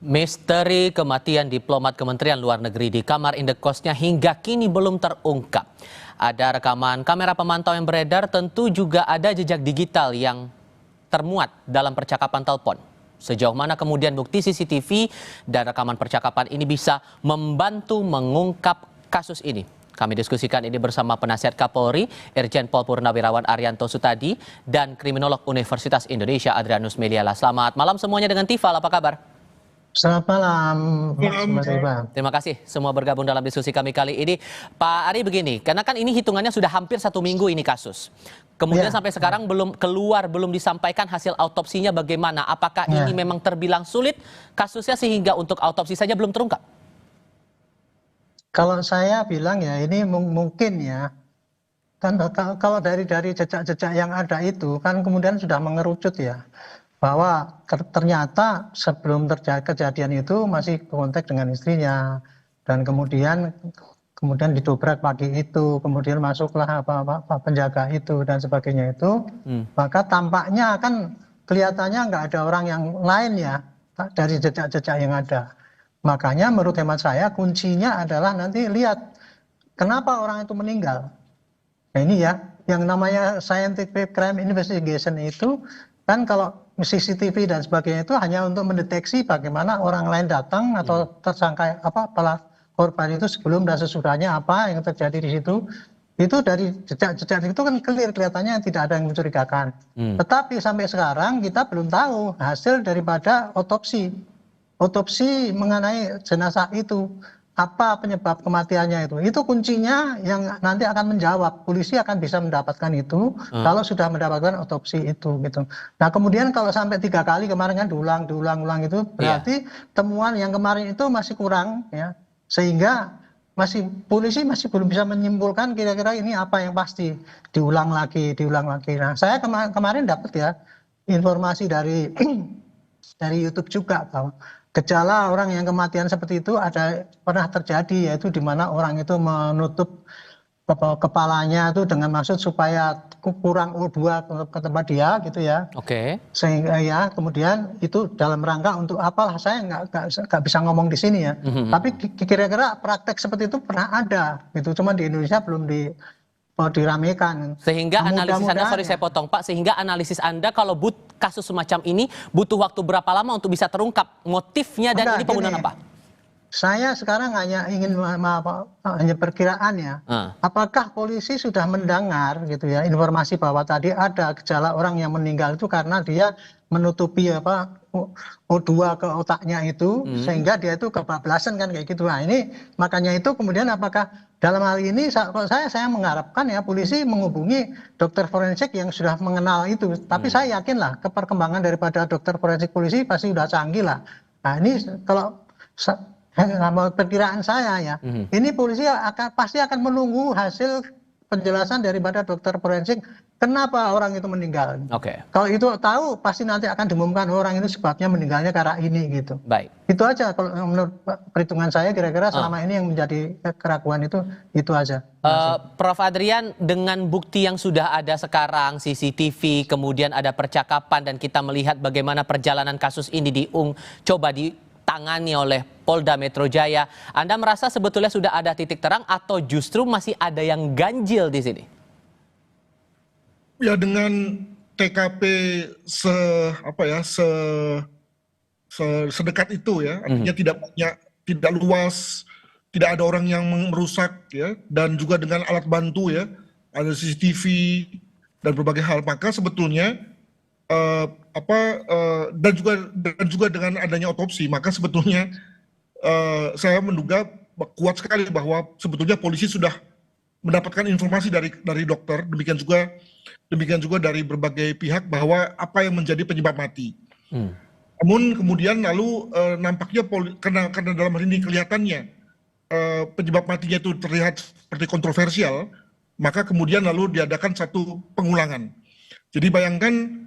Misteri kematian diplomat Kementerian Luar Negeri di kamar indekosnya hingga kini belum terungkap. Ada rekaman kamera pemantau yang beredar, tentu juga ada jejak digital yang termuat dalam percakapan telepon. Sejauh mana kemudian bukti CCTV dan rekaman percakapan ini bisa membantu mengungkap kasus ini? Kami diskusikan ini bersama penasihat Kapolri, Irjen Pol Purnawirawan Arianto Sutadi, dan kriminolog Universitas Indonesia Adrianus Meliala. Selamat malam semuanya dengan Tifal, apa kabar? Selamat malam, Mas Ivan. Terima kasih semua bergabung dalam diskusi kami kali ini. Pak Ari, begini, karena kan ini hitungannya sudah hampir 1 minggu ini kasus. Kemudian sampai sekarang belum keluar, belum disampaikan hasil autopsinya bagaimana. Apakah ini memang terbilang sulit kasusnya sehingga untuk autopsi saja belum terungkap? Kalau saya bilang ya ini mungkin ya, kan kalau dari jejak-jejak yang ada itu kan kemudian sudah mengerucut ya, bahwa ternyata sebelum terjadi kejadian itu masih kontak dengan istrinya, dan kemudian didobrak pagi itu, kemudian masuklah penjaga itu dan sebagainya itu, maka tampaknya kan kelihatannya nggak ada orang yang lain ya dari jejak-jejak yang ada. Makanya menurut hemat saya kuncinya adalah nanti lihat kenapa orang itu meninggal. Nah ini ya, yang namanya scientific crime investigation itu kan kalau CCTV dan sebagainya itu hanya untuk mendeteksi bagaimana orang lain datang atau tersangka pelaku korban itu sebelum dan sesudahnya apa yang terjadi di situ. Itu dari jejak-jejak itu kan kelihatannya tidak ada yang mencurigakan. Tetapi sampai sekarang kita belum tahu hasil daripada otopsi mengenai jenazah itu, apa penyebab kematiannya itu kuncinya yang nanti akan menjawab. Polisi akan bisa mendapatkan itu kalau sudah mendapatkan otopsi itu gitu. Nah kemudian kalau sampai 3 kali kemarin kan diulang itu berarti temuan yang kemarin itu masih kurang ya, sehingga polisi masih belum bisa menyimpulkan kira-kira ini apa yang pasti, diulang lagi. Nah saya kemarin dapat ya informasi dari YouTube juga bahwa gejala orang yang kematian seperti itu pernah terjadi, yaitu di mana orang itu menutup kepalanya itu dengan maksud supaya kurang O2 ke tempat dia gitu ya. Oke. Sehingga ya kemudian itu dalam rangka untuk apalah, saya nggak bisa ngomong di sini ya. Tapi kira-kira praktek seperti itu pernah ada gitu, cuma di Indonesia belum diramekan. Sehingga analisis Anda, sorry saya potong Pak, sehingga analisis Anda kalau kasus semacam ini butuh waktu berapa lama untuk bisa terungkap motifnya dan ini penggunaan apa? Saya sekarang hanya ingin hanya perkiraan ya. Apakah polisi sudah mendengar gitu ya informasi bahwa tadi ada gejala orang yang meninggal itu karena dia menutupi O2 ke otaknya itu, sehingga dia itu kebablasan kan kayak gitu. Nah ini makanya itu kemudian apakah dalam hal ini saya mengharapkan ya polisi menghubungi dokter forensik yang sudah mengenal itu. Tapi saya yakin lah perkembangan daripada dokter forensik polisi pasti sudah canggih lah. Nah ini kalau perkiraan saya ya, ini polisi pasti akan menunggu hasil penjelasan daripada dokter forensik kenapa orang itu meninggal. Kalau itu tahu pasti nanti akan diumumkan orang itu sebabnya meninggalnya karena ini gitu. Baik. Itu aja kalau menurut perhitungan saya kira-kira selama ini yang menjadi keraguan itu aja. Prof Adrian, dengan bukti yang sudah ada sekarang, CCTV, kemudian ada percakapan dan kita melihat bagaimana perjalanan kasus ini coba ditangani oleh Polda Metro Jaya, Anda merasa sebetulnya sudah ada titik terang atau justru masih ada yang ganjil di sini? Ya dengan TKP sedekat itu ya, artinya tidak banyak, tidak luas, tidak ada orang yang merusak ya, dan juga dengan alat bantu ya, ada CCTV dan berbagai hal, maka sebetulnya dan juga dengan adanya otopsi, maka sebetulnya saya menduga kuat sekali bahwa sebetulnya polisi sudah mendapatkan informasi dari dokter, demikian juga dari berbagai pihak bahwa apa yang menjadi penyebab mati. Namun kemudian lalu nampaknya karena dalam hal ini kelihatannya penyebab matinya itu terlihat seperti kontroversial, maka kemudian lalu diadakan satu pengulangan. Jadi bayangkan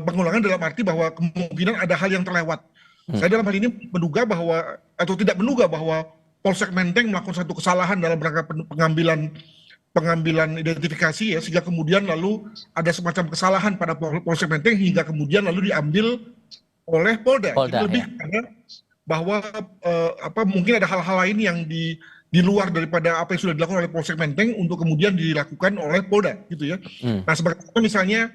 pengulangan dalam arti bahwa kemungkinan ada hal yang terlewat. Saya dalam hal ini menduga bahwa, atau tidak menduga bahwa Polsek Menteng melakukan satu kesalahan dalam rangka pengambilan identifikasi ya, sehingga kemudian lalu ada semacam kesalahan pada Polsek Menteng hingga kemudian lalu diambil oleh Polda. Jadi lebih bahwa mungkin ada hal-hal lain yang di luar daripada apa yang sudah dilakukan oleh Polsek Menteng untuk kemudian dilakukan oleh Polda gitu ya. Nah, sebagai misalnya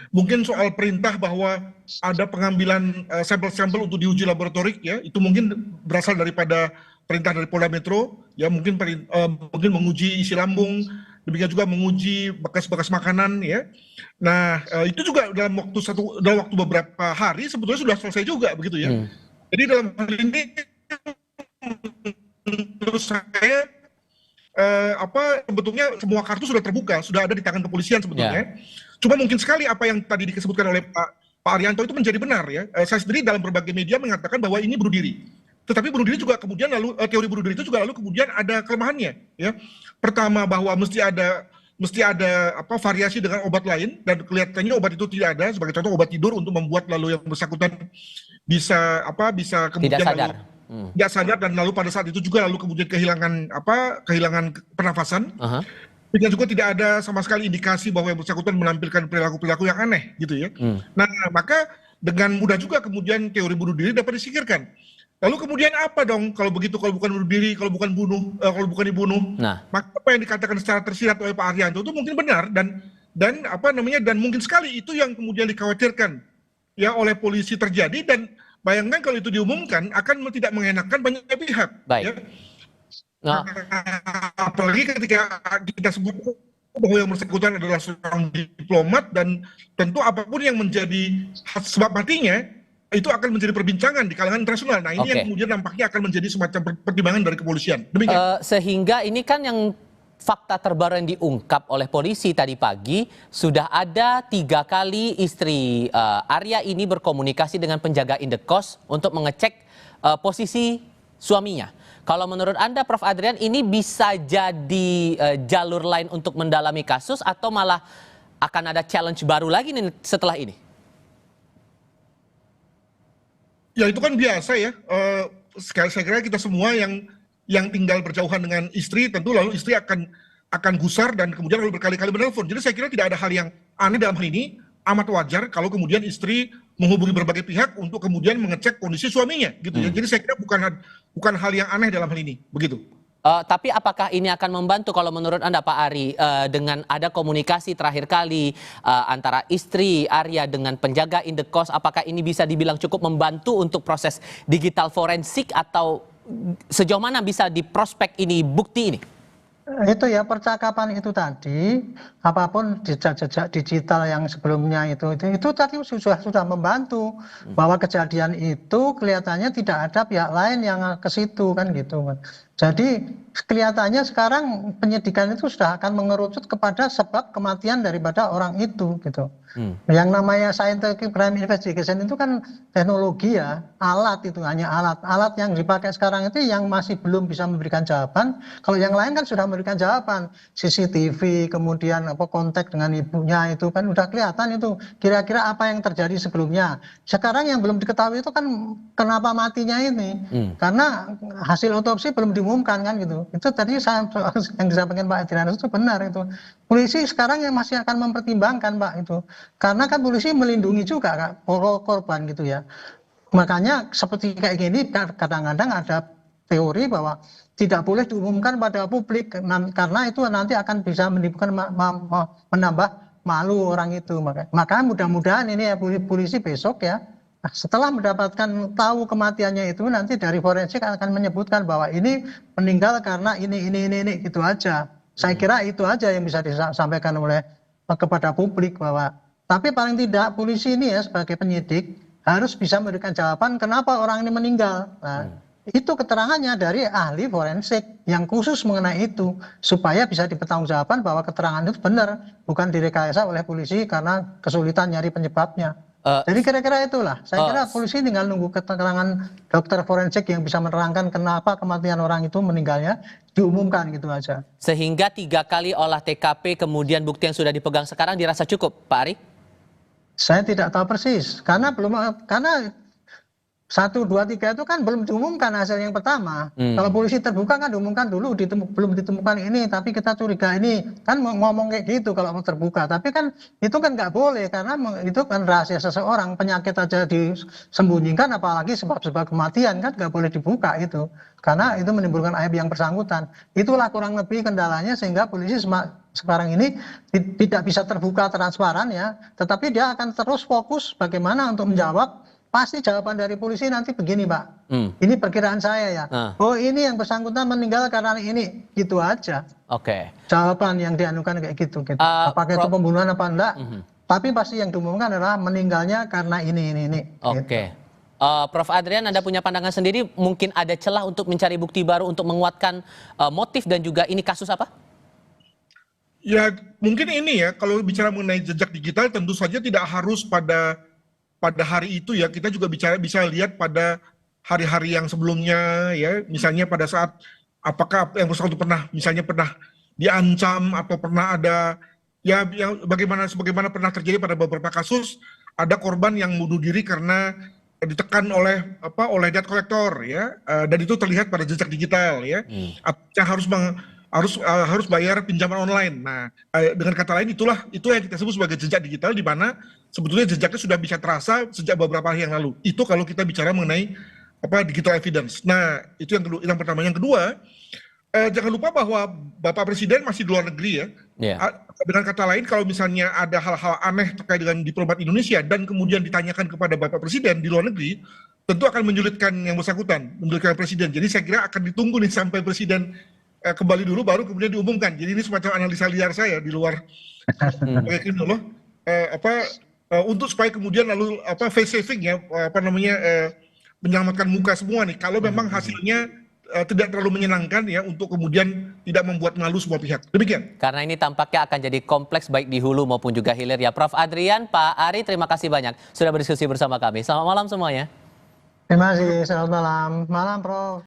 mungkin soal perintah bahwa ada pengambilan sampel-sampel untuk diuji laboratorik ya, itu mungkin berasal daripada perintah dari Polda Metro ya, mungkin mungkin menguji isi lambung, demikian juga menguji bekas-bekas makanan ya. Nah, itu juga dalam waktu beberapa hari sebetulnya sudah selesai juga begitu ya. Jadi dalam hal ini menurut saya sebetulnya semua kartu sudah terbuka, sudah ada di tangan kepolisian sebetulnya. Cuma mungkin sekali apa yang tadi disebutkan oleh Pak Arianto itu menjadi benar ya. Saya sendiri dalam berbagai media mengatakan bahwa ini bunuh diri. Tetapi bunuh diri juga kemudian teori bunuh diri itu juga lalu kemudian ada kelemahannya ya. Pertama bahwa mesti ada variasi dengan obat lain, dan kelihatannya obat itu tidak ada. Sebagai contoh obat tidur untuk membuat lalu yang bersangkutan bisa kemudian tidak sadar. Tidak sadar, dan lalu pada saat itu juga lalu kemudian kehilangan pernafasan. Dan juga tidak ada sama sekali indikasi bahwa yang bersangkutan menampilkan perilaku-perilaku yang aneh gitu ya. Nah, maka dengan mudah juga kemudian teori bunuh diri dapat disingkirkan. Lalu kemudian apa dong kalau begitu, kalau bukan bunuh diri, kalau bukan dibunuh? Maka apa yang dikatakan secara tersirat oleh Pak Arianto itu mungkin benar, dan mungkin sekali itu yang kemudian dikhawatirkan ya oleh polisi terjadi, dan bayangkan kalau itu diumumkan akan tidak mengenakan banyak pihak. Baik. Ya. Apalagi ketika kita sebut bahwa yang bersangkutan adalah seorang diplomat, dan tentu apapun yang menjadi sebab matinya itu akan menjadi perbincangan di kalangan internasional. Nah, ini yang kemudian nampaknya akan menjadi semacam pertimbangan dari kepolisian. Demikian. Sehingga ini kan yang fakta terbaru yang diungkap oleh polisi tadi pagi, sudah ada 3 kali istri Arya ini berkomunikasi dengan penjaga indekos untuk mengecek posisi suaminya. Kalau menurut Anda, Prof. Adrian, ini bisa jadi jalur lain untuk mendalami kasus, atau malah akan ada challenge baru lagi nih setelah ini? Ya, itu kan biasa ya. Saya kira kita semua yang tinggal berjauhan dengan istri, tentu lalu istri akan gusar dan kemudian lalu berkali-kali menelpon. Jadi saya kira tidak ada hal yang aneh dalam hal ini. Amat wajar kalau kemudian istri menghubungi berbagai pihak untuk kemudian mengecek kondisi suaminya gitu ya. Jadi saya kira bukan hal yang aneh dalam hal ini, begitu. Tapi apakah ini akan membantu kalau menurut Anda, Pak Ari, dengan ada komunikasi terakhir kali antara istri Arya dengan penjaga indekos, apakah ini bisa dibilang cukup membantu untuk proses digital forensik, atau sejauh mana bisa diprospek ini bukti ini? Itu ya, percakapan itu tadi, apapun jejak-jejak digital yang sebelumnya itu tadi sudah membantu bahwa kejadian itu kelihatannya tidak ada pihak lain yang ke situ kan gitu. Jadi kelihatannya sekarang penyidikan itu sudah akan mengerucut kepada sebab kematian daripada orang itu gitu. Yang namanya scientific crime investigation itu kan teknologi ya, alat itu hanya alat yang dipakai sekarang itu yang masih belum bisa memberikan jawaban. Kalau yang lain kan sudah memberikan jawaban, CCTV, kemudian kontak dengan ibunya itu kan udah kelihatan itu kira-kira apa yang terjadi sebelumnya. Sekarang yang belum diketahui itu kan kenapa matinya ini, karena hasil otopsi belum diumumkan kan gitu. Itu tadi yang disampaikan Pak Adrian itu benar itu. Polisi sekarang yang masih akan mempertimbangkan Pak itu. Karena kan polisi melindungi juga Kak, korban gitu ya. Makanya seperti kayak gini kadang-kadang ada teori bahwa tidak boleh diumumkan pada publik karena itu nanti akan bisa menimbulkan menambah malu orang itu. Maka mudah-mudahan ini ya polisi besok ya, setelah mendapatkan tahu kematiannya itu, nanti dari forensik akan menyebutkan bahwa ini meninggal karena ini gitu aja. Saya kira itu aja yang bisa disampaikan kepada publik, bahwa tapi paling tidak polisi ini ya sebagai penyidik harus bisa memberikan jawaban kenapa orang ini meninggal. Nah, itu keterangannya dari ahli forensik yang khusus mengenai itu, supaya bisa dipertanggungjawabkan bahwa keterangan itu benar, bukan direkayasa oleh polisi karena kesulitan nyari penyebabnya. Jadi kira-kira itulah. Saya kira polisi tinggal nunggu keterangan dokter forensik yang bisa menerangkan kenapa kematian orang itu meninggalnya, diumumkan gitu aja. Sehingga 3 kali olah TKP kemudian bukti yang sudah dipegang sekarang dirasa cukup, Pak Ari? Saya tidak tahu persis karena 1, 2, 3 itu kan belum diumumkan hasil yang pertama. Kalau polisi terbuka kan diumumkan dulu, belum ditemukan ini, tapi kita curiga ini. Kan ngomong kayak gitu kalau mau terbuka. Tapi kan itu kan nggak boleh, karena itu kan rahasia seseorang. Penyakit aja disembunyikan, apalagi sebab-sebab kematian kan nggak boleh dibuka itu. Karena itu menimbulkan aib yang bersangkutan. Itulah kurang lebih kendalanya, sehingga polisi sekarang ini tidak bisa terbuka transparan ya. Tetapi dia akan terus fokus bagaimana untuk menjawab. Pasti jawaban dari polisi nanti begini, Pak. Ini perkiraan saya ya. Oh, ini yang bersangkutan meninggal karena ini, gitu aja. Oke. Jawaban yang dianukan kayak gitu. Apakah itu pembunuhan apa enggak? Tapi pasti yang diumumkan adalah meninggalnya karena ini. Oke. Gitu. Prof. Adrian, Anda punya pandangan sendiri, mungkin ada celah untuk mencari bukti baru untuk menguatkan motif dan juga ini kasus apa? Ya, mungkin ini ya, kalau bicara mengenai jejak digital tentu saja tidak harus pada hari itu ya, kita juga bisa lihat pada hari-hari yang sebelumnya ya, misalnya pada saat apakah yang bersangkutan pernah diancam atau pernah ada ya yang sebagaimana pernah terjadi pada beberapa kasus, ada korban yang bunuh diri karena ditekan oleh debt collector ya, dan itu terlihat pada jejak digital ya, yang harus bayar pinjaman online. Nah, dengan kata lain itulah yang kita sebut sebagai jejak digital, di mana sebetulnya jejaknya sudah bisa terasa sejak beberapa hari yang lalu. Itu kalau kita bicara mengenai digital evidence. Nah, itu yang pertama. Yang kedua, jangan lupa bahwa Bapak Presiden masih di luar negeri ya. Dengan kata lain, kalau misalnya ada hal-hal aneh terkait dengan diplomat Indonesia dan kemudian ditanyakan kepada Bapak Presiden di luar negeri, tentu akan menyulitkan yang bersangkutan, menyulitkan Presiden. Jadi saya kira akan ditunggu nih sampai Presiden kembali dulu baru kemudian diumumkan. Jadi ini semacam analisa liar saya di luar untuk supaya kemudian lalu face saving ya, menyelamatkan muka semua nih. Kalau memang hasilnya tidak terlalu menyenangkan ya, untuk kemudian tidak membuat malu semua pihak. Demikian. Karena ini tampaknya akan jadi kompleks baik di hulu maupun juga hilir ya. Prof. Adrian, Pak Ari, terima kasih banyak sudah berdiskusi bersama kami. Selamat malam semuanya. Terima kasih, selamat malam. Malam, Prof.